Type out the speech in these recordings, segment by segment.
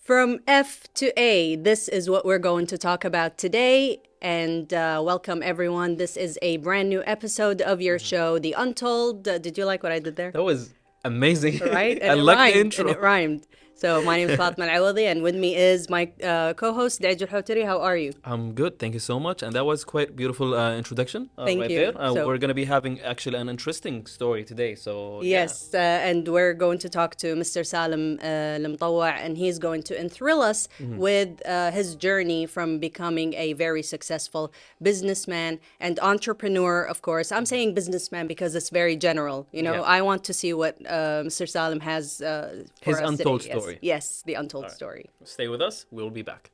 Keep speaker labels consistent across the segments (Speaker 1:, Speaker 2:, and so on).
Speaker 1: From F to A, this is what we're going to talk about today. And welcome, everyone. This is a brand new episode of your show, The Untold. Did you like what I did there?
Speaker 2: That was amazing.
Speaker 1: Right?
Speaker 2: I
Speaker 1: And it
Speaker 2: like the
Speaker 1: rhymed. And
Speaker 2: intro.
Speaker 1: it rhymed. So my name is Fatma Al-Awadi, and with me is my co-host, Daj Al-Hawtari. How are you?
Speaker 2: I'm good, thank you so much. And that was quite beautiful introduction
Speaker 1: Thank
Speaker 2: right
Speaker 1: you.
Speaker 2: there.
Speaker 1: So-
Speaker 2: We're going to be having actually an interesting story today. So
Speaker 1: Yes, and we're going to talk to Mr. Salem AlMutawa, and he's going to enthrall us with his journey from becoming a very successful businessman and entrepreneur, of course. I'm saying businessman because it's very general. You know,
Speaker 2: Yeah.
Speaker 1: I want to see what Mr. Salem has for
Speaker 2: His
Speaker 1: us
Speaker 2: untold
Speaker 1: today. Yes.
Speaker 2: story.
Speaker 1: Yes, the untold story.
Speaker 2: Stay with us. We'll be back.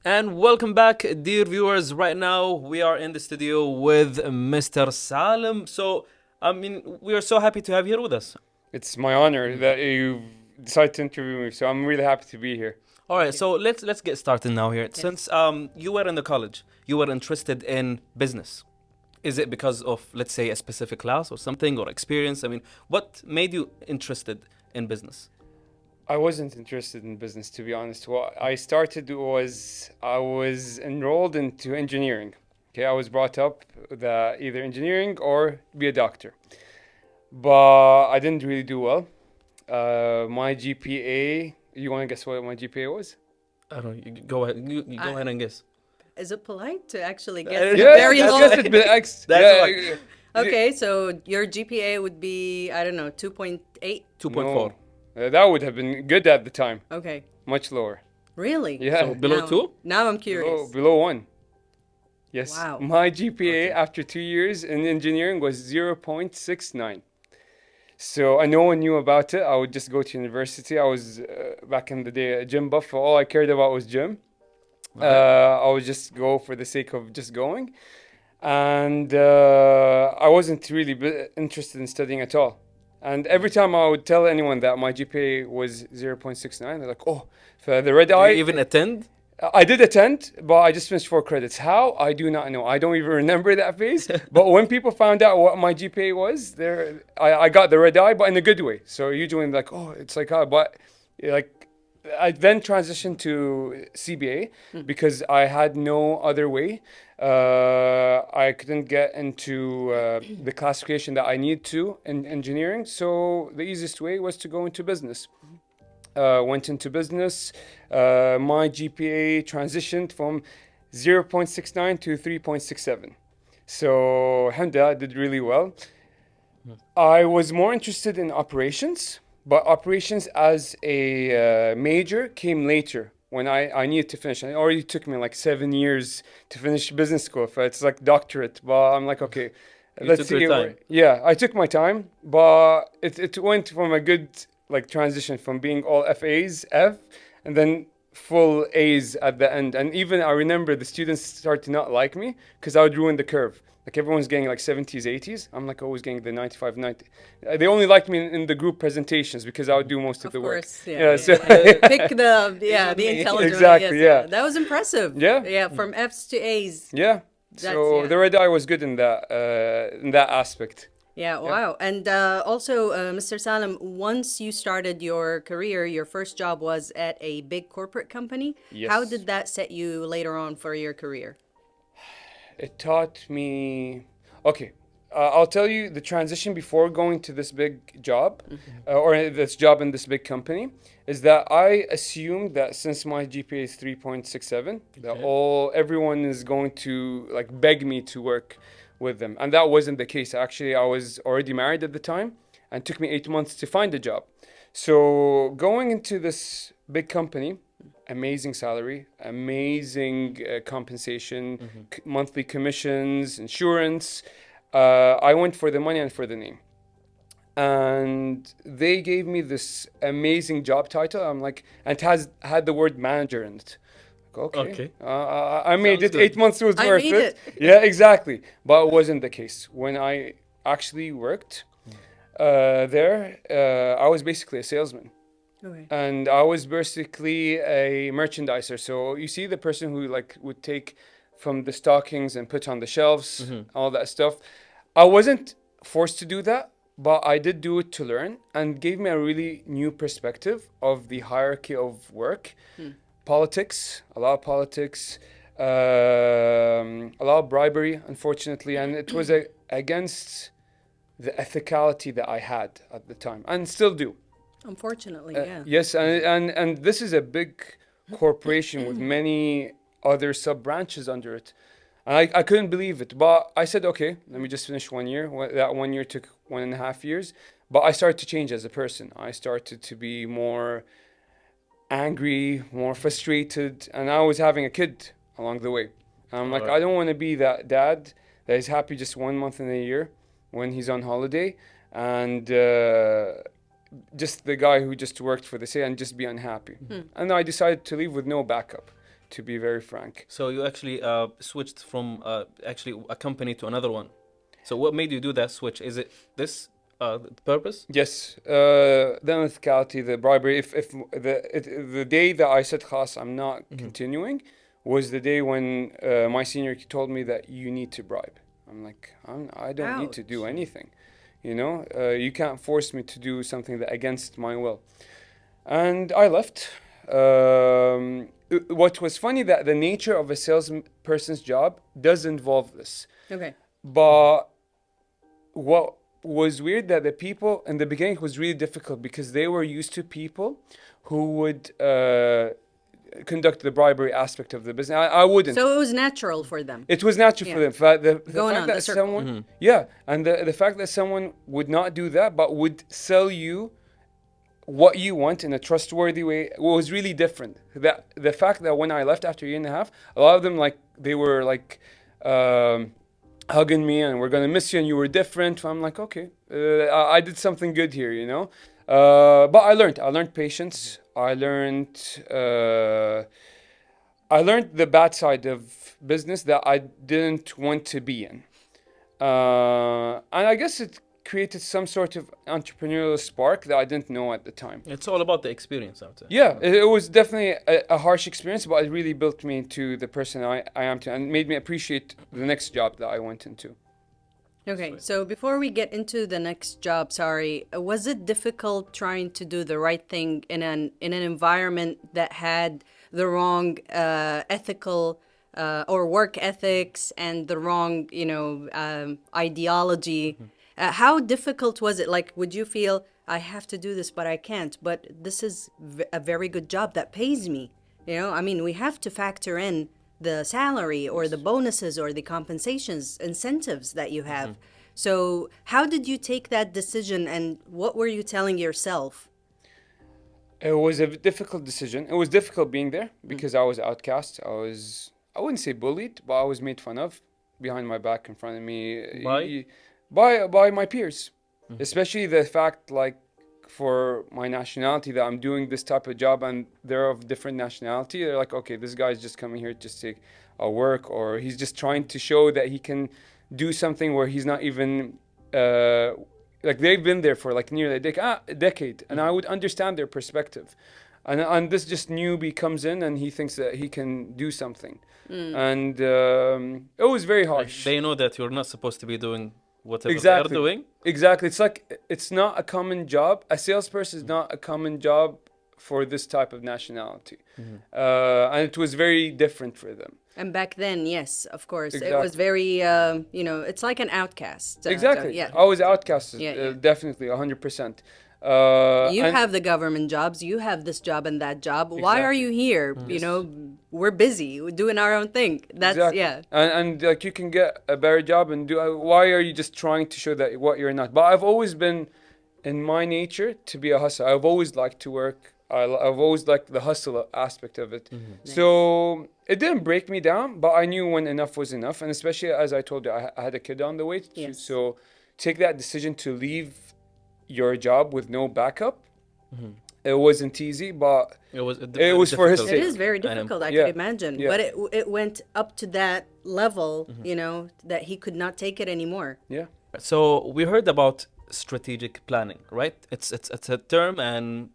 Speaker 2: And welcome back, dear viewers. Right now, we are in the studio with Mr. Salem. So, we are so happy to have you here with us.
Speaker 3: It's my honor that you decided to interview me, so I'm really happy to be here.
Speaker 2: All right, so let's get started now here. Since you were in the college, you were interested in business. Is it because of, let's say, a specific class or something or experience? What made you interested in business?
Speaker 3: I wasn't interested in business, to be honest. What I started was I was enrolled into engineering. Okay, I was brought up that either engineering or be a doctor, but I didn't really do well. My GPA. You want to guess what my GPA was?
Speaker 2: I don't know. You go ahead. You go ahead and guess.
Speaker 1: Is it polite to actually
Speaker 2: Yeah,
Speaker 1: get
Speaker 2: yeah,
Speaker 1: very
Speaker 3: that's
Speaker 1: low?
Speaker 3: just a bit
Speaker 2: That's
Speaker 1: Okay, so your GPA would be, I don't know, 2.8?
Speaker 2: 2.4.
Speaker 3: No, that would have been good at the time.
Speaker 1: Okay.
Speaker 3: Much lower.
Speaker 1: Really?
Speaker 3: Yeah.
Speaker 2: So below
Speaker 1: Now-
Speaker 2: 2?
Speaker 1: Now I'm curious.
Speaker 3: Below one. Yes.
Speaker 1: Wow.
Speaker 3: My GPA after 2 years in engineering was 0.69. So no one knew about it. I would just go to university. I was back in the day a gym buff. All I cared about was gym. I would just go for the sake of just going. And I wasn't really interested in studying at all. And every time I would tell anyone that my GPA was 0.69, they're like, oh, for the red
Speaker 2: Do
Speaker 3: eye.
Speaker 2: you even attend?
Speaker 3: I did attend, but I just finished 4 credits. How? I do not know. I don't even remember that phase. But when people found out what my GPA was, I got the red eye, but in a good way. So usually I'm like, oh, it's like, but like, I then transitioned to CBA because I had no other way. I couldn't get into the classification that I need to in engineering. So the easiest way was to go into business. Went into business. My GPA transitioned from 0.69 to 3.67. So, alhamdulillah, I did really well. I was more interested in operations, but operations as a major came later when I needed to finish. It already took me like 7 years to finish business school. So it's like doctorate, but I'm like, okay, let's
Speaker 2: took
Speaker 3: see.
Speaker 2: your time.
Speaker 3: Yeah, I took my time, but it went from a good like transition from being all FAs, and then full A's at the end. And even I remember the students started to not like me because I would ruin the curve. Like everyone's getting like 70s, 80s. I'm like always getting the 95, 90. They only liked me in the group presentations because I would do most of the work.
Speaker 1: Course, yeah.
Speaker 3: so
Speaker 1: Pick the
Speaker 2: me.
Speaker 1: intelligent.
Speaker 3: Exactly,
Speaker 1: yes,
Speaker 3: yeah.
Speaker 1: That was impressive.
Speaker 3: Yeah.
Speaker 1: Yeah, from F's to A's.
Speaker 3: yeah. So
Speaker 1: yeah.
Speaker 3: the red eye was good in that aspect.
Speaker 1: Yeah, wow. And also, Mr. Salem, once you started your career, your first job was at a big corporate company.
Speaker 3: Yes.
Speaker 1: How did that set you later on for your career?
Speaker 3: It taught me. Okay, I'll tell you the transition before going to this big job, or this job in this big company, is that I assumed that since my GPA is 3.67, that everyone is going to like beg me to work with them, and that wasn't the case. Actually, I was already married at the time, and it took me 8 months to find a job. So going into this big company, amazing salary, amazing compensation, monthly commissions, insurance. I went for the money and for the name. and they gave me this amazing job title. I'm like, and it has had the word manager in it. Okay.
Speaker 2: Okay.
Speaker 3: I made
Speaker 2: Sounds
Speaker 3: it.
Speaker 2: good.
Speaker 3: 8 months was
Speaker 1: I
Speaker 3: worth
Speaker 1: made
Speaker 3: it.
Speaker 1: it.
Speaker 3: Yeah, exactly. But it wasn't the case. When I actually worked there, I was basically a salesman.
Speaker 1: Okay.
Speaker 3: And I was basically a merchandiser. So you see the person who like would take from the stockings and put on the shelves, all that stuff. I wasn't forced to do that, but I did do it to learn and gave me a really new perspective of the hierarchy of work. Politics, a lot of politics, a lot of bribery, unfortunately, and it was against the ethicality that I had at the time and still do.
Speaker 1: Unfortunately, yeah.
Speaker 3: Yes, and this is a big corporation with many other sub branches under it. And I couldn't believe it. But I said, okay, let me just finish 1 year. That 1 year took 1.5 years. But I started to change as a person. I started to be more angry, more frustrated, and I was having a kid along the way. I'm like,
Speaker 2: Alright.
Speaker 3: I don't want to be that dad that is happy just 1 month in a year when he's on holiday, and just the guy who just worked for the sale and just be unhappy. And I decided to leave with no backup, to be very frank.
Speaker 2: So you actually switched from actually a company to another one. So what made you do that switch? Is it this purpose?
Speaker 3: Yes, the unethicality, the bribery. If the day that I said, "Khas, I'm not continuing," was the day when my senior told me that you need to bribe. I'm like, I don't need to do
Speaker 1: Ouch.
Speaker 3: anything. You know, you can't force me to do something that against my will. And I left. What was funny that the nature of a salesperson's job does involve this.
Speaker 1: Okay.
Speaker 3: But what was weird that the people in the beginning was really difficult because they were used to people who would conduct the bribery aspect of the business. I wouldn't.
Speaker 1: So it was natural for them.
Speaker 3: It was natural for
Speaker 1: Yeah.
Speaker 3: them. The
Speaker 1: Going
Speaker 3: fact
Speaker 1: on, the
Speaker 3: that
Speaker 1: circle.
Speaker 3: someone, yeah, and the fact that someone would not do that but would sell you what you want in a trustworthy way was really different. That the fact that when I left after a year and a half, a lot of them like they were like hugging me and we're gonna miss you and you were different. I'm like, okay, I did something good here, you know. But I learned patience. I learned the bad side of business that I didn't want to be in. And I guess it created some sort of entrepreneurial spark that I didn't know at the time.
Speaker 2: It's all about the experience out there.
Speaker 3: Yeah, it was definitely a harsh experience, but it really built me into the person I am to and made me appreciate the next job that I went into.
Speaker 1: Okay, so before we get into the next job, sorry, was it difficult trying to do the right thing in an environment that had the wrong ethical or work ethics and the wrong, ideology? How difficult was it? Like, would you feel I have to do this, but I can't? But this is a very good job that pays me. I mean, we have to factor in the salary or the bonuses or the compensations, incentives that you have. So how did you take that decision and what were you telling yourself?
Speaker 3: It was a difficult decision. It was difficult being there because I was outcast. I wouldn't say bullied, but I was made fun of behind my back in front of me. By my peers, especially the fact like for my nationality that I'm doing this type of job and they're of different nationality. They're like, okay, this guy's just coming here just to work, or he's just trying to show that he can do something where he's not even like they've been there for like nearly a decade, and I would understand their perspective. And this just newbie comes in and he thinks that he can do something, and it was very harsh.
Speaker 2: They know that you're not supposed to be doing whatever
Speaker 3: Exactly.
Speaker 2: they're doing.
Speaker 3: Exactly. It's like it's not a common job. A salesperson is not a common job for this type of nationality, and it was very different for them.
Speaker 1: And back then, yes, of course, it
Speaker 3: Exactly.
Speaker 1: was very, it's like an outcast.
Speaker 3: Exactly.
Speaker 1: Yeah.
Speaker 3: I was outcasted.
Speaker 1: Yeah.
Speaker 3: Definitely, 100%.
Speaker 1: You
Speaker 3: And-
Speaker 1: have the government jobs, you have this job and that job. Why are
Speaker 3: Exactly.
Speaker 1: you here? We're busy, we're doing our own thing. That's,
Speaker 3: Exactly.
Speaker 1: yeah.
Speaker 3: And like you can get a better job and do. Why are you just trying to show that what you're not? But I've always been, in my nature, to be a hustler. I've always liked to work. I've always liked the hustle aspect of it. So it didn't break me down, but I knew when enough was enough. And especially as I told you, I had a kid on the way.
Speaker 1: Yes.
Speaker 3: So take that decision to leave your job with no backup. It wasn't easy, but
Speaker 2: It was
Speaker 3: it was for his
Speaker 2: difficult.
Speaker 3: sake.
Speaker 1: It is very
Speaker 2: And
Speaker 1: difficult, I
Speaker 3: yeah,
Speaker 1: could imagine.
Speaker 3: yeah.
Speaker 1: But it went up to that level, you know, that he could not take it anymore.
Speaker 3: Yeah.
Speaker 2: So we heard about strategic planning, right? It's a term, and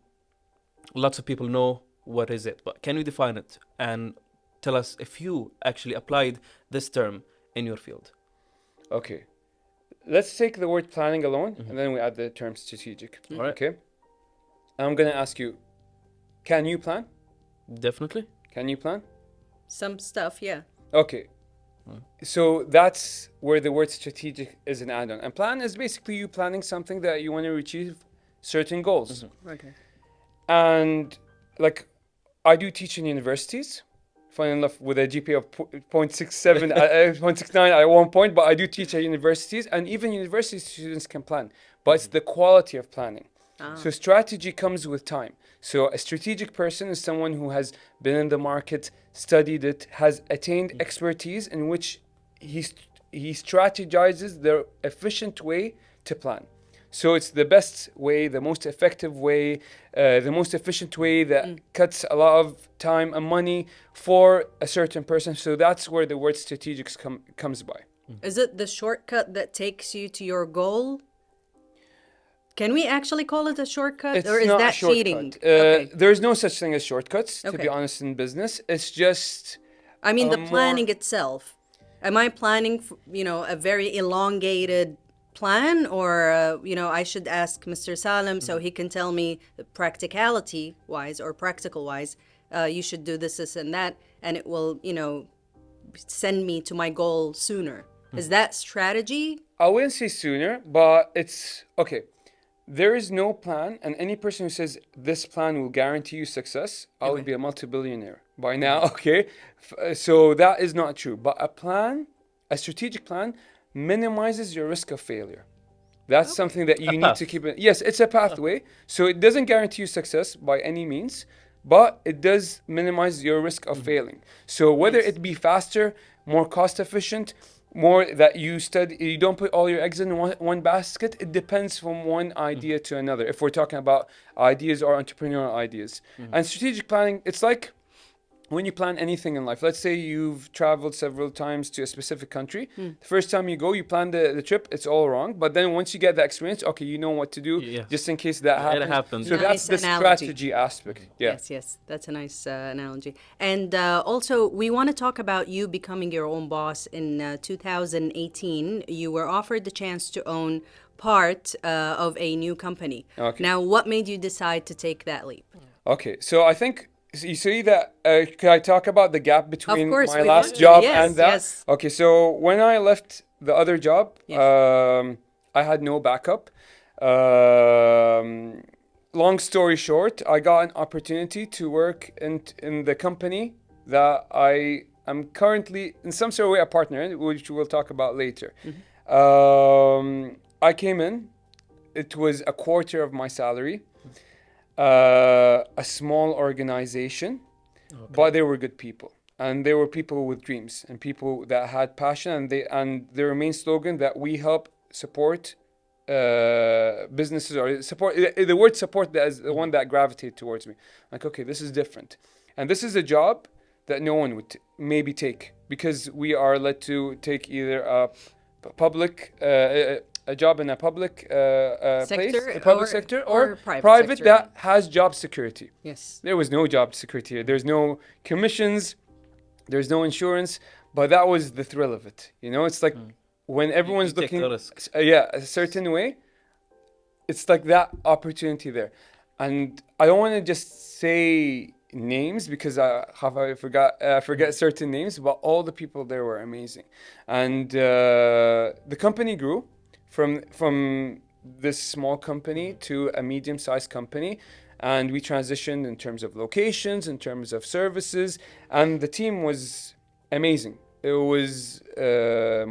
Speaker 2: lots of people know what is it. But can you define it and tell us if you actually applied this term in your field?
Speaker 3: Okay. Let's take the word planning alone, and then we add the term strategic.
Speaker 2: All right.
Speaker 3: Okay. I'm gonna ask you, can you plan?
Speaker 2: Definitely.
Speaker 3: Can you plan?
Speaker 1: Some stuff, yeah.
Speaker 3: Okay. So that's where the word strategic is an add-on. And plan is basically you planning something that you want to achieve certain goals.
Speaker 1: Okay.
Speaker 3: And like I do teach in universities, funny enough, with a GPA of 0.67, 0.69 at one point, but I do teach at universities, and even university students can plan, but it's the quality of planning. So strategy comes with time. So a strategic person is someone who has been in the market, studied it, has attained expertise in which he strategizes the efficient way to plan. So it's the best way, the most effective way, the most efficient way that cuts a lot of time and money for a certain person. So that's where the word strategics comes by.
Speaker 1: Is it the shortcut that takes you to your goal? Can we actually call it a shortcut?
Speaker 3: It's
Speaker 1: or is
Speaker 3: not
Speaker 1: that
Speaker 3: a shortcut.
Speaker 1: cheating? Okay.
Speaker 3: There's no such thing as shortcuts, to be
Speaker 1: Okay.
Speaker 3: honest, in business. It's just
Speaker 1: I mean, the
Speaker 3: more-
Speaker 1: planning itself. Am I planning, you know, a very elongated plan, or you know, I should ask Mr. Salem so he can tell me practicality wise or practical wise, you should do this, this, and that, and it will, you know, send me to my goal sooner. Is that strategy?
Speaker 3: I wouldn't say sooner, but it's okay. There is no plan, and any person who says this plan will guarantee you success, I would be a multi-billionaire by now, okay? So that is not true. But a plan, a strategic plan, minimizes your risk of failure. That's something that you need to keep in. Yes, it's a pathway. So it doesn't guarantee you success by any means, but it does minimize your risk of failing. So whether it be faster, more cost efficient, more that you study, you don't put all your eggs in one basket. It depends from one idea to another. If we're talking about ideas or entrepreneurial ideas, and strategic planning, it's like when you plan anything in life. Let's say you've traveled several times to a specific country. The first time you go, you plan the trip. It's all wrong. But then once you get the experience, okay, you know what to do
Speaker 2: Yeah.
Speaker 3: just in case that happens.
Speaker 2: It happens.
Speaker 3: So
Speaker 1: Nice
Speaker 3: that's the
Speaker 1: analogy.
Speaker 3: strategy aspect. Yeah.
Speaker 1: Yes, yes, that's a nice analogy. And also, we want to talk about you becoming your own boss in 2018. You were offered the chance to own part of a new company.
Speaker 3: Okay.
Speaker 1: Now, what made you decide to take that leap?
Speaker 3: Okay, so I think you see that. Can I talk about the gap between
Speaker 1: course,
Speaker 3: my
Speaker 1: we
Speaker 3: last
Speaker 1: want to.
Speaker 3: job
Speaker 1: Yes,
Speaker 3: and that?
Speaker 1: yes.
Speaker 3: Okay, so when I left the other job,
Speaker 1: Yes.
Speaker 3: I had no backup. Long story short, I got an opportunity to work in the company that I am currently, in some sort of way, a partner in, which we'll talk about later. I came in. It was a quarter of my salary. A small organization, but they were good people, and they were people with dreams and people that had passion, and their main slogan that we help support businesses, or support, the word support, that is the one that gravitated towards me. Like, okay, this is different, and this is a job that no one would maybe take, because we are led to take either a public a job in a public place,
Speaker 1: Sector,
Speaker 3: a public
Speaker 1: or-
Speaker 3: sector,
Speaker 1: or
Speaker 3: or
Speaker 1: private sector.
Speaker 3: that has job security.
Speaker 1: Yes.
Speaker 3: There was no job security here. There's no commissions, there's no insurance, but that was the thrill of it. You know, it's like when everyone's
Speaker 2: you take
Speaker 3: looking,
Speaker 2: the risk.
Speaker 3: a certain way, it's like that opportunity there. And I don't want to just say names because I forget certain names, but all the people there were amazing. And the company grew from this small company to a medium-sized company, and we transitioned in terms of locations, in terms of services, and the team was amazing. It was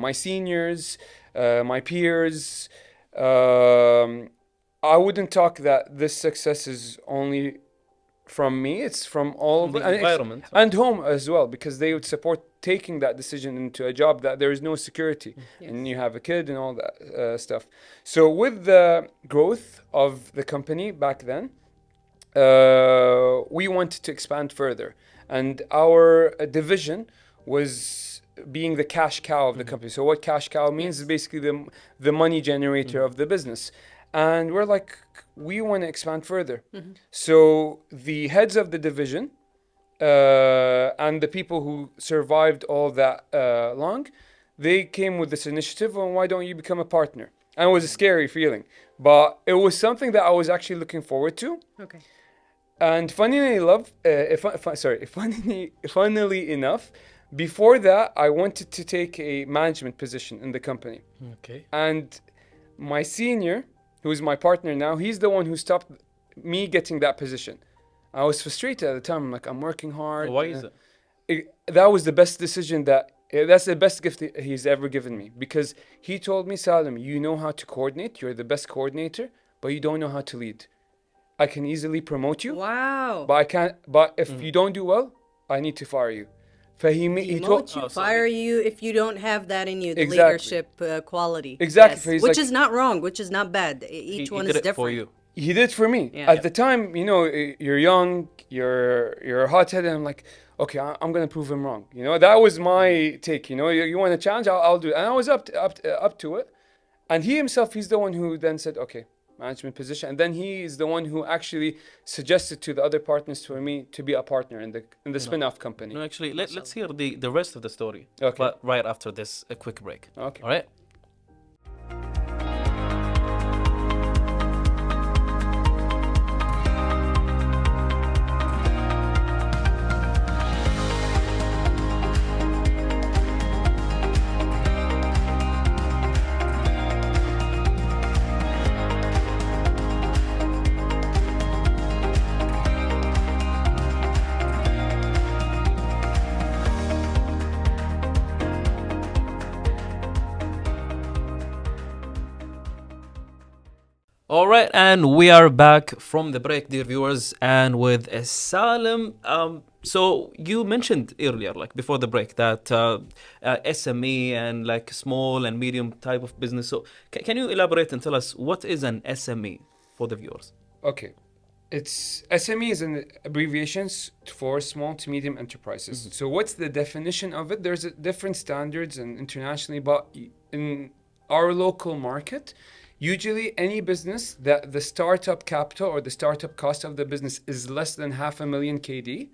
Speaker 3: my seniors, my peers. I wouldn't talk that this success is only from me. It's from all
Speaker 2: From the
Speaker 3: and
Speaker 2: environment.
Speaker 3: and home as well, because they would support taking that decision into a job that there is no security, and you have a kid and all that stuff. So with the growth of the company back then, we wanted to expand further, and our division was being the cash cow of the company. So what cash cow means is basically the money generator of the business. And we're like, we want to expand further. So the heads of the division and the people who survived all that long, they came with this initiative, well, why don't you become a partner? And it was a scary feeling, but it was something that I was actually looking forward to.
Speaker 1: Okay.
Speaker 3: And funnily enough, before that, I wanted to take a management position in the company.
Speaker 2: Okay.
Speaker 3: And my senior, who is my partner now, he's the one who stopped me getting that position. I was frustrated at the time. I'm like, I'm working hard.
Speaker 2: Why is it?
Speaker 3: That was the best decision that's the best gift he's ever given me, because he told me, Salem, you know how to coordinate. You're the best coordinator, but you don't know how to lead. I can easily promote you,
Speaker 1: Wow.
Speaker 3: but I can't. But if you don't do well, I need to fire you. He told
Speaker 1: Demote you, fire you if you don't have that in you, the
Speaker 3: Exactly.
Speaker 1: leadership quality.
Speaker 3: Exactly.
Speaker 1: Yes.
Speaker 3: So he's
Speaker 1: Which
Speaker 3: like-
Speaker 1: is not wrong, which is not bad. Each
Speaker 2: He
Speaker 1: one
Speaker 2: did
Speaker 1: is
Speaker 2: it
Speaker 1: different.
Speaker 2: for you.
Speaker 3: he did for me.
Speaker 1: Yeah.
Speaker 3: At the time, you know, you're young, you're hot-headed. I'm like, okay, I'm gonna prove him wrong. You know, that was my take. You know, you want a challenge, I'll do it. And I was up to it. And he himself, he's the one who then said, okay, management position. And then he is the one who actually suggested to the other partners for me to be a partner in the spin-off company.
Speaker 2: No, actually, let's hear the rest of the story.
Speaker 3: Okay.
Speaker 2: But right after this, a quick break.
Speaker 3: Okay.
Speaker 2: All right. All right, and we are back from the break, dear viewers, and with Salem. So you mentioned earlier, like before the break, that SME and like small and medium type of business. So can you elaborate and tell us what is an SME for the viewers?
Speaker 3: Okay. It's SME is an abbreviations for small to medium enterprises. So what's the definition of it? There's different standards and internationally, but in our local market, usually any business that the startup capital or the startup cost of the business is less than $500,000 KD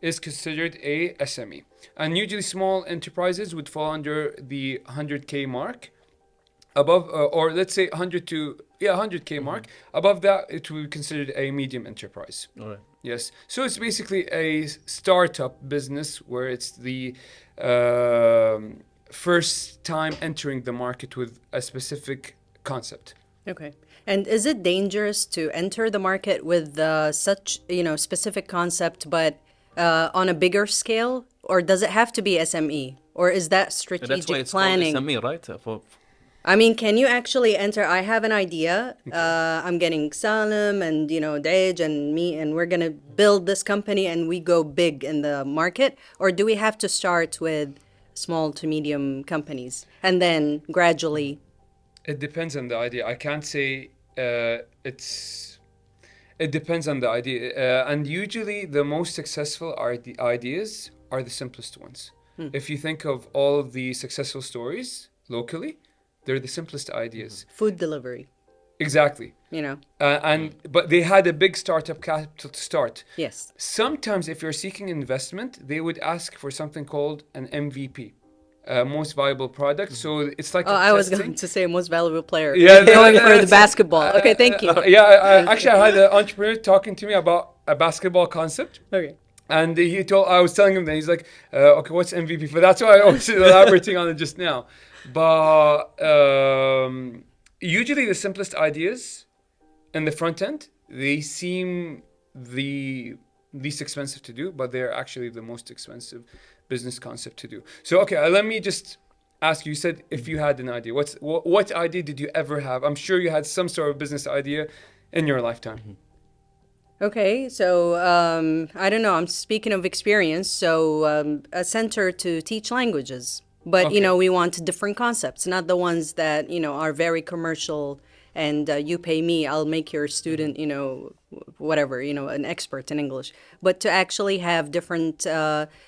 Speaker 3: is considered a SME. And usually small enterprises would fall under the 100K mark. Above, or let's say 100K mark. Above that, it will be considered a medium enterprise.
Speaker 2: All right.
Speaker 3: Yes. So it's basically a startup business where it's the first time entering the market with a specific concept.
Speaker 1: Okay. And is it dangerous to enter the market with such, specific concept, but on a bigger scale? Or does it have to be SME? Or is that
Speaker 2: That's
Speaker 1: strategic
Speaker 2: why it's
Speaker 1: planning?
Speaker 2: called SME, right?
Speaker 1: I mean, can you actually enter? I have an idea. I'm getting Salem and, Dej and me, and we're going to build this company and we go big in the market. Or do we have to start with small to medium companies and then gradually?
Speaker 3: It depends on the idea. I can't say it depends on the idea. And usually the most successful ideas are the simplest ones. If you think of all of the successful stories locally, they're the simplest ideas.
Speaker 1: Food delivery,
Speaker 3: Exactly. But they had a big startup capital to start.
Speaker 1: Yes.
Speaker 3: Sometimes if you're seeking investment, they would ask for something called an MVP, most valuable product. So it's like
Speaker 1: Oh, I was going to say most valuable player.
Speaker 3: Yeah,
Speaker 1: Going for the basketball. Okay, thank you.
Speaker 3: Actually, I had an entrepreneur talking to me about a basketball concept.
Speaker 1: Okay.
Speaker 3: And I was telling him that he's like, okay, what's MVP for? That's why I was elaborating on it just now. But usually the simplest ideas in the front end, they seem the least expensive to do, but they're actually the most expensive business concept to do. So, okay, let me just ask you. You said if you had an idea, what idea did you ever have? I'm sure you had some sort of business idea in your lifetime.
Speaker 1: Okay, so I don't know. I'm speaking of experience. So a center to teach languages, but you
Speaker 3: Okay.
Speaker 1: know we want different concepts, not the ones that you know are very commercial. And you pay me, I'll make your student, you know, whatever, you know, an expert in English. But to actually have different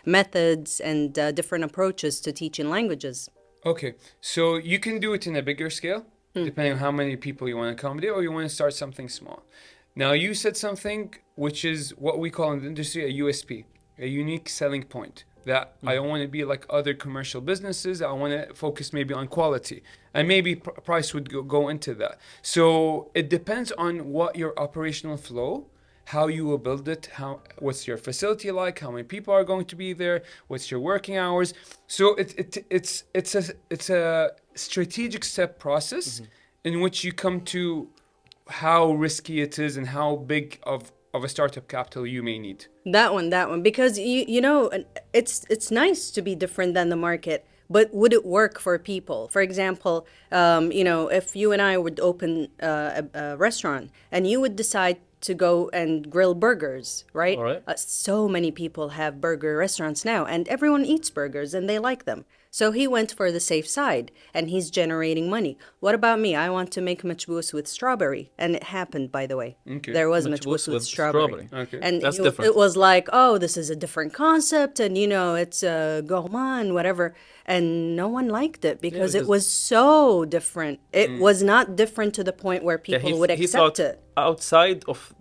Speaker 1: methods and different approaches to teaching languages.
Speaker 3: Okay, so you can do it in a bigger scale, depending on how many people you want to accommodate, or you want to start something small. Now, you said something which is what we call in the industry a USP, a unique selling point. That I don't want to be like other commercial businesses. I want to focus maybe on quality, and maybe price would go into that. So it depends on what your operational flow, how you will build it, how what's your facility like, how many people are going to be there, what's your working hours. So it's a strategic step process in which you come to how risky it is and how big of a startup capital you may need.
Speaker 1: That one, because you know, it's nice to be different than the market, but would it work for people? For example, you know, if you and I would open a restaurant and you would decide to go and grill burgers, right?
Speaker 2: All right.
Speaker 1: So many people have burger restaurants now, and everyone eats burgers and they like them. So he went for the safe side and he's generating money. What about me? I want to make machbous with strawberry. And it happened, by the way.
Speaker 3: Okay.
Speaker 1: There was
Speaker 2: Machbous
Speaker 1: machbous with
Speaker 2: with
Speaker 1: strawberry.
Speaker 2: strawberry.
Speaker 3: Okay.
Speaker 1: And
Speaker 2: That's
Speaker 1: it,
Speaker 2: different.
Speaker 1: it was like, oh, this is a different concept. And, you know, it's gourmand, whatever. And no one liked it because it
Speaker 2: because-
Speaker 1: was so different. It was not different to the point where
Speaker 2: Yeah,
Speaker 1: people would
Speaker 2: he
Speaker 1: accept
Speaker 2: thought
Speaker 1: it.
Speaker 2: outside of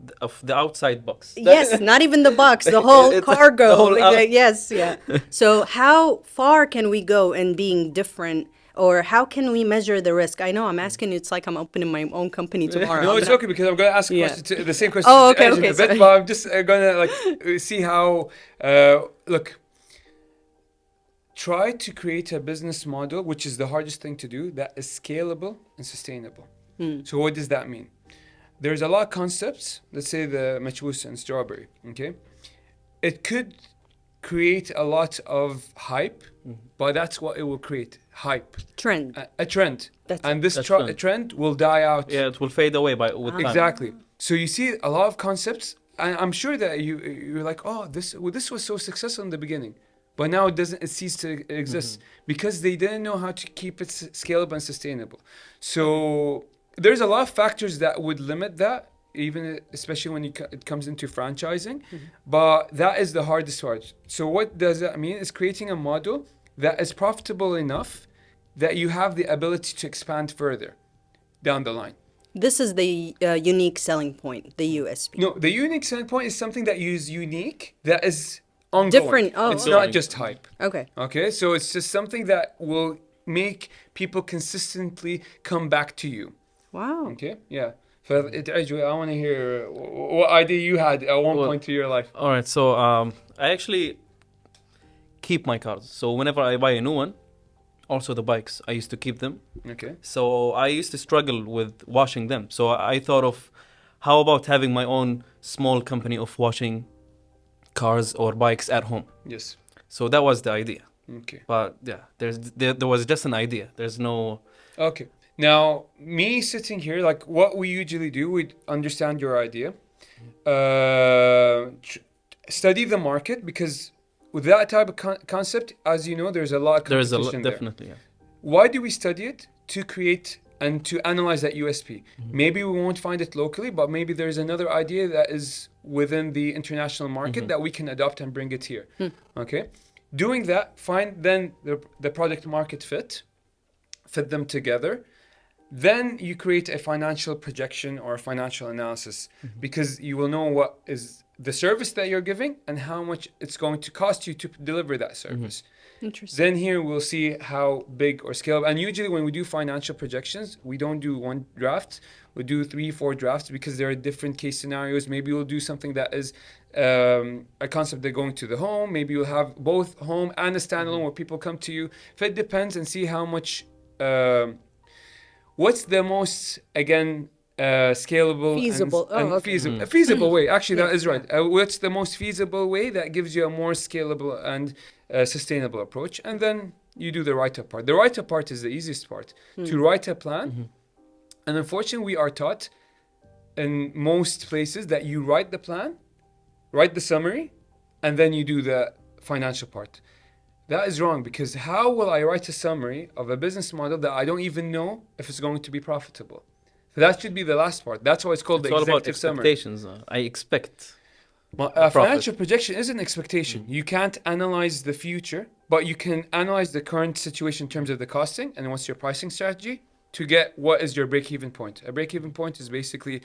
Speaker 2: the outside box.
Speaker 1: Yes, not even the box, the whole
Speaker 2: It's
Speaker 1: cargo.
Speaker 2: the whole out-
Speaker 1: Yes, yeah. So how far can we go in being different, or how can we measure the risk? I know I'm asking you. It's like I'm opening my own company tomorrow.
Speaker 3: No,
Speaker 1: I'm
Speaker 3: it's
Speaker 1: not-
Speaker 3: okay because I'm going to ask a
Speaker 1: Yeah.
Speaker 3: question the same question
Speaker 1: Oh,
Speaker 3: to
Speaker 1: okay,
Speaker 3: Angela
Speaker 1: okay,
Speaker 3: in a bit,
Speaker 1: sorry.
Speaker 3: but I'm just going to like see how look. Try to create a business model, which is the hardest thing to do, that is scalable and sustainable. So what does that mean? There's a lot of concepts. Let's say the machbous and strawberry. Okay, it could create a lot of hype, but that's what it will create: hype,
Speaker 1: Trend.
Speaker 3: a trend,
Speaker 1: That's
Speaker 3: and this
Speaker 2: That's trend.
Speaker 3: trend will die out.
Speaker 2: Yeah, it will fade away with time.
Speaker 3: Exactly. So you see a lot of concepts, and I'm sure that you're like, oh, this was so successful in the beginning, but now it ceased to exist because they didn't know how to keep it scalable and sustainable. So there's a lot of factors that would limit that, even especially when it comes into franchising, but that is the hardest part. So what does that mean? It's creating a model that is profitable enough that you have the ability to expand further down the line.
Speaker 1: This is the unique selling point, the USP.
Speaker 3: No, the unique selling point is something that is unique, that is ongoing.
Speaker 1: Different- oh,
Speaker 3: it's
Speaker 1: okay.
Speaker 3: not just hype.
Speaker 1: Okay.
Speaker 3: Okay, so it's just something that will make people consistently come back to you.
Speaker 1: Wow.
Speaker 3: Okay, yeah. I want to hear what idea you had at one
Speaker 2: Well-
Speaker 3: point to your life.
Speaker 2: All right, so I actually keep my cars. So whenever I buy a new one, also the bikes, I used to keep them.
Speaker 3: Okay.
Speaker 2: So I used to struggle with washing them. So I thought of how about having my own small company of washing cars or bikes at home.
Speaker 3: Yes.
Speaker 2: So that was the idea.
Speaker 3: Okay.
Speaker 2: But yeah, there was just an idea. There's no.
Speaker 3: Okay. Now, me sitting here, like what we usually do, we understand your idea, study the market, because with that type of concept, as you know, there's a lot of
Speaker 2: There's a
Speaker 3: competition there.
Speaker 2: definitely. Yeah.
Speaker 3: Why do we study it? To create and to analyze that USP. Maybe we won't find it locally, but maybe there's another idea that is within the international market that we can adopt and bring it here. Okay. Doing that, find then the product market fit them together. Then you create a financial projection or a financial analysis, because you will know what is the service that you're giving and how much it's going to cost you to deliver that service.
Speaker 1: Interesting.
Speaker 3: Then here we'll see how big or scalable. And usually when we do financial projections, we don't do one draft. We do 3-4 drafts, because there are different case scenarios. Maybe we'll do something that is a concept that going to the home. Maybe you'll have both home and a standalone where people come to you. If it depends, and see how much, what's the most, again, scalable
Speaker 1: Feasible.
Speaker 3: and
Speaker 1: Oh, okay.
Speaker 3: feasible way. Actually, that
Speaker 1: Yes,
Speaker 3: is right. What's the most feasible way that gives you a more scalable and sustainable approach? And then you do the write-up part. The write-up part is the easiest part. To write a plan. And unfortunately, we are taught in most places that you write the plan, write the summary, and then you do the financial part. That is wrong, because how will I write a summary of a business model that I don't even know if it's going to be profitable? So that should be the last part. That's why it's called
Speaker 2: It's
Speaker 3: the
Speaker 2: all about
Speaker 3: executive summary.
Speaker 2: expectations. I expect.
Speaker 3: Well,
Speaker 2: profit.
Speaker 3: financial projection is an expectation. You can't analyze the future, but you can analyze the current situation in terms of the costing and what's your pricing strategy to get what is your break-even point. A break-even point is basically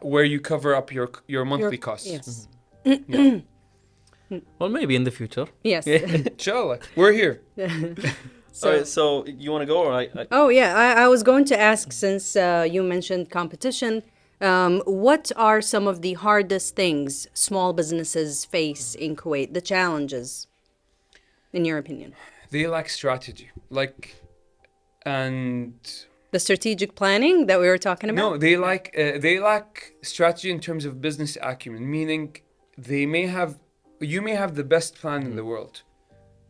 Speaker 3: where you cover up your monthly costs.
Speaker 1: Yes.
Speaker 3: Yeah.
Speaker 2: Well, maybe in the future.
Speaker 1: Yes.
Speaker 3: Inshallah, we're here.
Speaker 2: So you want to go, or
Speaker 1: Oh, yeah. I was going to ask, since you mentioned competition, what are some of the hardest things small businesses face in Kuwait? The challenges, in your opinion?
Speaker 3: They lack strategy, and
Speaker 1: The strategic planning that we were talking about?
Speaker 3: no, they lack strategy in terms of business acumen. Meaning, you may have the best plan in the world,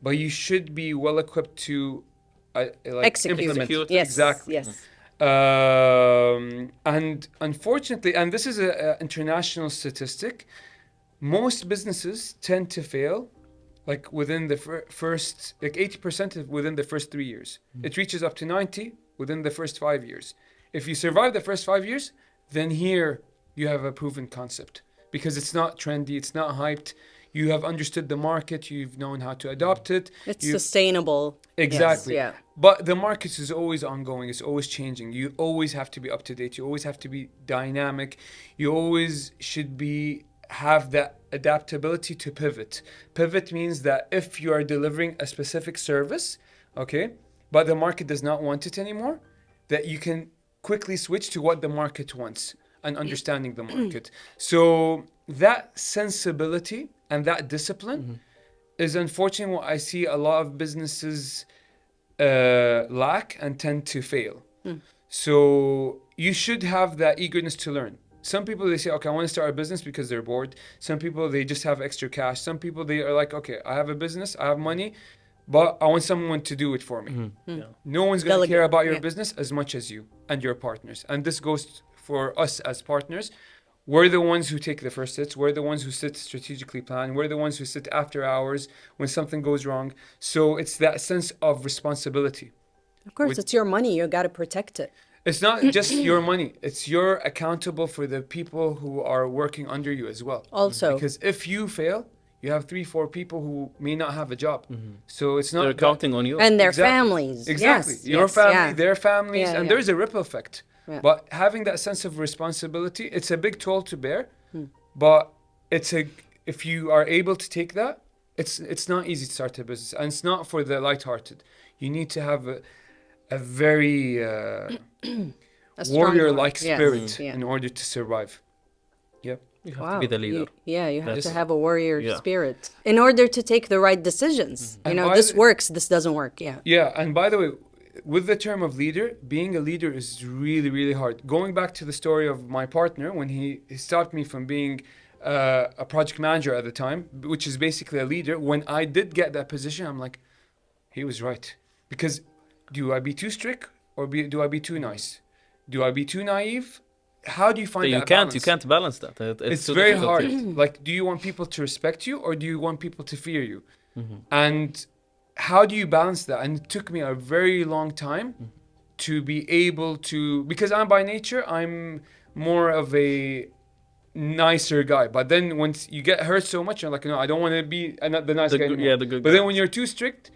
Speaker 3: but you should be well equipped to
Speaker 1: Execute.
Speaker 3: implement it.
Speaker 2: Execute.
Speaker 1: Yes.
Speaker 3: Exactly.
Speaker 1: Yes.
Speaker 3: And unfortunately, and this is an international statistic, most businesses tend to fail within the first 80% within the first 3 years. It reaches up to 90 within the first 5 years. If you survive the first 5 years, then here you have a proven concept, because it's not trendy, it's not hyped. You have understood the market, you've known how to adopt it.
Speaker 1: It's sustainable.
Speaker 3: Exactly.
Speaker 1: Yes, yeah.
Speaker 3: But the market is always ongoing, it's always changing. You always have to be up to date, you always have to be dynamic. You always should have that adaptability to pivot. Pivot means that if you are delivering a specific service, okay, but the market does not want it anymore, that you can quickly switch to what the market wants and understanding the market. So that sensibility and that discipline is unfortunately what I see a lot of businesses lack and tend to fail. So you should have that eagerness to learn. Some people, they say, okay, I want to start a business because they're bored. Some people, they just have extra cash. Some people, they are like, okay, I have a business, I have money, but I want someone to do it for me.
Speaker 2: Yeah.
Speaker 3: No one's going to care
Speaker 1: Delegate,
Speaker 3: about your
Speaker 1: yeah.
Speaker 3: business as much as you and your partners. And this goes for us as partners. We're the ones who take the first hits. We're the ones who sit strategically plan. We're the ones who sit after hours when something goes wrong. So it's that sense of responsibility.
Speaker 1: Of course,
Speaker 3: With-
Speaker 1: it's your money. You got to protect it.
Speaker 3: It's not just your money. It's you're accountable for the people who are working under you as well.
Speaker 1: Also.
Speaker 3: Because if you fail, you have 3-4 people who may not have a job. So it's not
Speaker 2: They're
Speaker 3: that-
Speaker 2: counting on you.
Speaker 1: And their
Speaker 3: Exactly.
Speaker 1: families.
Speaker 3: Exactly.
Speaker 1: Yes,
Speaker 3: Your
Speaker 1: yes,
Speaker 3: family,
Speaker 1: yeah.
Speaker 3: their families,
Speaker 1: Yeah,
Speaker 3: and
Speaker 1: yeah.
Speaker 3: there's a ripple effect.
Speaker 1: Yeah.
Speaker 3: But having that sense of responsibility, it's a big toll to bear. But if you are able to take that, it's not easy to start a business, and it's not for the lighthearted. You need to have a very
Speaker 1: A strong
Speaker 3: warrior-like
Speaker 1: heart. Yes,
Speaker 3: spirit
Speaker 1: yeah.
Speaker 3: in order to survive. Yep.
Speaker 2: You have
Speaker 1: Wow.
Speaker 2: to be the leader.
Speaker 1: You have
Speaker 2: That's-
Speaker 1: to have a warrior
Speaker 2: Yeah.
Speaker 1: spirit in order to take the right decisions.
Speaker 3: And
Speaker 1: You know,
Speaker 3: by
Speaker 1: this
Speaker 3: the-
Speaker 1: works, this doesn't work. Yeah.
Speaker 3: Yeah, and by the way, with the term of leader, being a leader is really, really hard. Going back to the story of my partner, when he stopped me from being a project manager at the time, which is basically a leader, when I did get that position, I'm like, he was right. Because do I be too strict or do I be too nice? Do I be too naive? How do you find
Speaker 2: You
Speaker 3: that
Speaker 2: can't.
Speaker 3: balance?
Speaker 2: You can't balance that.
Speaker 3: It's
Speaker 2: too
Speaker 3: very
Speaker 2: difficult.
Speaker 3: hard. Like, do you want people to respect you or do you want people to fear you? And how do you balance that? And it took me a very long time to be able to, because I'm by nature, I'm more of a nicer guy. But then once you get hurt so much, you're like, no, I don't want to be the nice
Speaker 2: The
Speaker 3: guy
Speaker 2: good-
Speaker 3: anymore.
Speaker 2: yeah, the good
Speaker 3: But
Speaker 2: guy.
Speaker 3: then when you're too strict,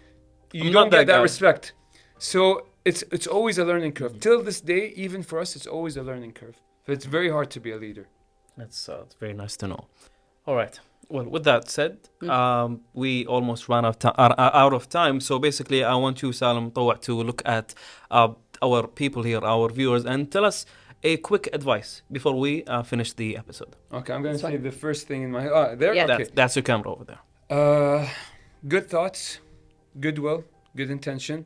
Speaker 3: you
Speaker 2: I'm
Speaker 3: don't
Speaker 2: not that
Speaker 3: get that
Speaker 2: guy.
Speaker 3: respect. So it's always a learning curve. Till this day, even for us, it's always a learning curve. So it's very hard to be a leader.
Speaker 2: That's it's very nice to know. All right. Well, with that said, we almost ran out of time. So basically, I want you, Salem Mutawa, to look at our people here, our viewers, and tell us a quick advice before we finish the episode.
Speaker 3: Okay, I'm going to
Speaker 1: That's
Speaker 3: say
Speaker 1: fine.
Speaker 3: the first thing in my head. There?
Speaker 1: Yeah.
Speaker 3: Okay.
Speaker 2: That's your camera over there.
Speaker 3: Good thoughts, goodwill, good intention.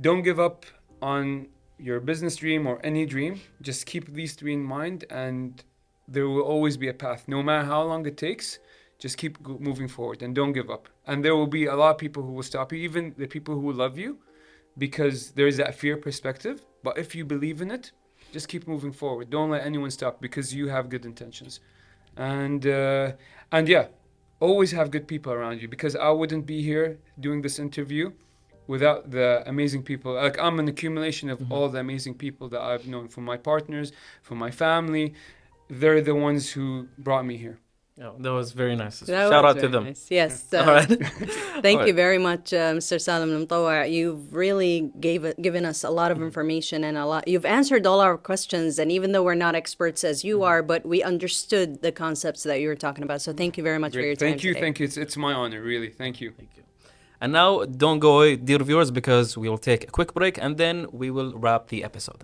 Speaker 3: Don't give up on your business dream or any dream. Just keep these three in mind, and there will always be a path. No matter how long it takes, just keep moving forward and don't give up. And there will be a lot of people who will stop you, even the people who love you, because there is that fear perspective. But if you believe in it, just keep moving forward. Don't let anyone stop because you have good intentions. And yeah, always have good people around you, because I wouldn't be here doing this interview without the amazing people. Like, I'm an accumulation of all the amazing people that I've known, from my partners, from my family. They're the ones who brought me here.
Speaker 2: Yeah, that was very nice.
Speaker 1: That
Speaker 2: Shout
Speaker 1: was
Speaker 2: out to
Speaker 1: very
Speaker 2: them.
Speaker 1: nice. Yes.
Speaker 2: All right.
Speaker 1: Thank
Speaker 2: All
Speaker 1: you
Speaker 2: right.
Speaker 1: very much, Mr. Salem Al-Mutawa. You've really given us a lot of information, and you've answered all our questions. And even though we're not experts as you are, but we understood the concepts that you were talking about. So thank you very much for your time
Speaker 3: Thank you.
Speaker 1: today.
Speaker 3: Thank you. It's my honor, really. Thank you.
Speaker 2: Thank you. And now, don't go away, dear viewers, because we will take a quick break and then we will wrap the episode.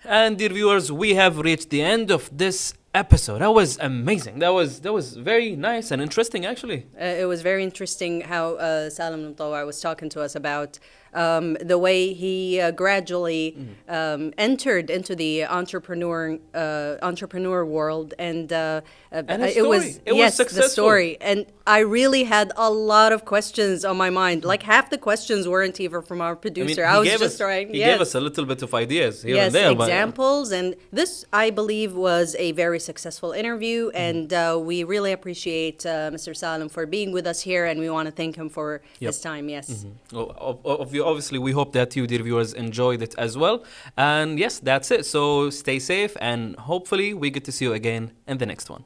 Speaker 2: And dear viewers, we have reached the end of this episode. That was amazing. That was very nice and interesting, actually.
Speaker 1: It was very interesting how Salem Al-Mutawa was talking to us about the way he gradually entered into the entrepreneur world, and
Speaker 2: his
Speaker 1: it was
Speaker 2: story. It was
Speaker 1: yes, the
Speaker 2: successful.
Speaker 1: story. And I really had a lot of questions on my mind. Like, half the questions weren't even from our producer. I was just trying.
Speaker 2: He
Speaker 1: Yes.
Speaker 2: gave us a little bit of ideas here
Speaker 1: Yes,
Speaker 2: and there.
Speaker 1: examples, and this, I believe, was a very successful interview, and we really appreciate Mr. Salem for being with us here, and we want to thank him for his time. Yes.
Speaker 2: Obviously, we hope that you, dear viewers, enjoyed it as well. And yes, that's it. So stay safe, and hopefully we get to see you again in the next one.